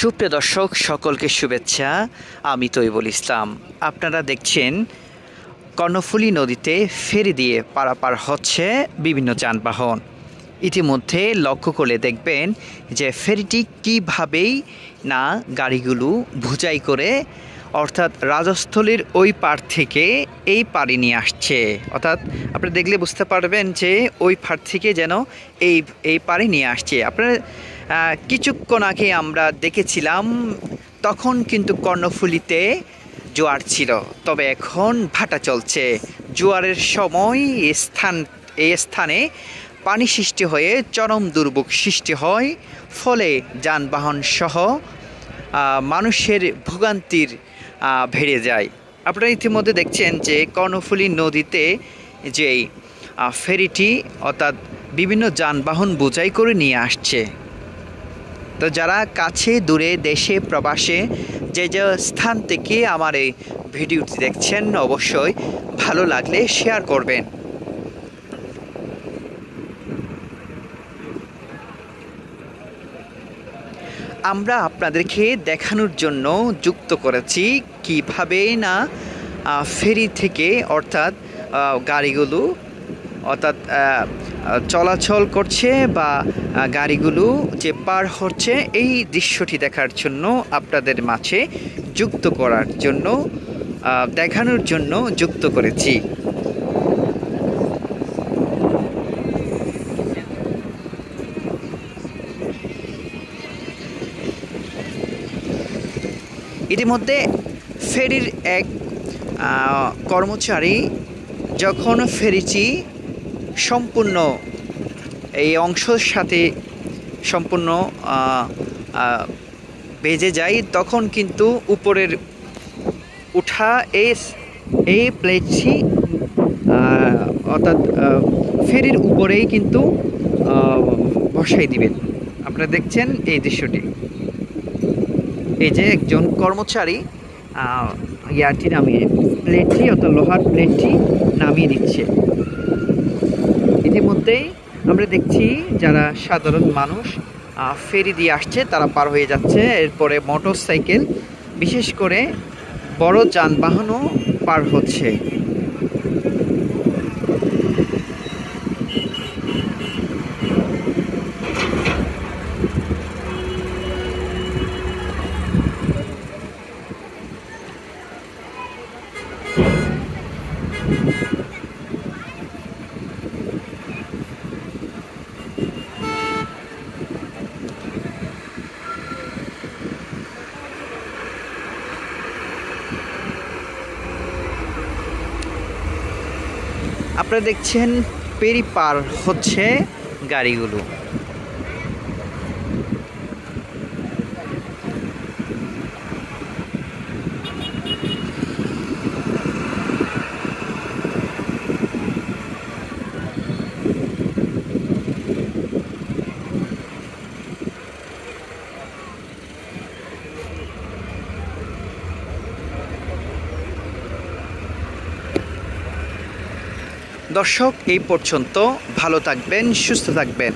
সুপ্রিয় দর্শক সকলকে শুভেচ্ছা। আমি তৈবুল ইসলাম। আপনারা দেখছেন কর্ণফুলী নদীতে ফেরি দিয়ে পারাপার হচ্ছে বিভিন্ন যানবাহন। ইতিমধ্যে লক্ষ্য করলে দেখবেন যে ফেরিটি কীভাবেই না গাড়িগুলো বোঝাই করে অর্থাৎ রাজস্থলীর ওই পার থেকে এই পাড়ে নিয়ে আসছে। অর্থাৎ আপনারা দেখলে বুঝতে পারবেন যে ওই পার থেকে যেন এই পাড়ে নিয়ে আসছে। আপনারা কিছুক্ষণ আগে আমরা দেখেছিলাম, তখন কিন্তু কর্ণফুলীতে জোয়ার ছিল, তবে এখন ভাটা চলছে। জোয়ারের সময় এই স্থানে পানি সৃষ্টি হয়ে চরম দুর্ভোগ সৃষ্টি হয়, ফলে যানবাহন সহ মানুষের ভোগান্তির বেড়ে যায়। আপনারা ইতিমধ্যে দেখছেন যে কর্ণফুলী নদীতে যেই ফেরিটি অর্থাৎ বিভিন্ন যানবাহন বোঝাই করে নিয়ে আসছে। তো যারা কাছে দূরে দেশে প্রবাসে যে স্থান থেকে আমার এই ভিডিওটি দেখছেন, অবশ্যই ভালো লাগলে শেয়ার করবেন। আমরা আপনাদেরকে দেখানোর জন্য যুক্ত করেছি কিভাবে না ফেরি থেকে অর্থাৎ গাড়িগুলো অর্থাৎ চলাচল করছে বা গাড়িগুলো যে পার হচ্ছে, এই দৃশ্যটি দেখার জন্য আপনাদের মাঝে যুক্ত করার জন্য দেখানোর জন্য যুক্ত করেছি। ইতিমধ্যে ফেরির এক কর্মচারী যখন ফেরিটি সম্পূর্ণ এই অংশের সাথে সম্পূর্ণ বেজে যায়, তখন কিন্তু উপরের উঠা এই প্লেটটি অর্থাৎ ফেরির উপরেই কিন্তু বসাই দিবেন। আপনারা দেখছেন এই দৃশ্যটি, এই যে একজন কর্মচারী ইয়ারটি নামিয়ে প্লেটটি অর্থাৎ লোহার প্লেটটি নামিয়ে দিচ্ছে। ইতিমধ্যেই আমরা দেখছি যারা সাধারণ মানুষ ফেরি দিয়ে আসছে তারা পার হয়ে যাচ্ছে। এরপরে মোটর সাইকেল, বিশেষ করে বড় যানবাহনও পার হচ্ছে। আপনারা দেখছেন পেরি পার হচ্ছে গাড়িগুলো। দর্শক, এই পর্যন্ত। ভালো থাকবেন, সুস্থ থাকবেন।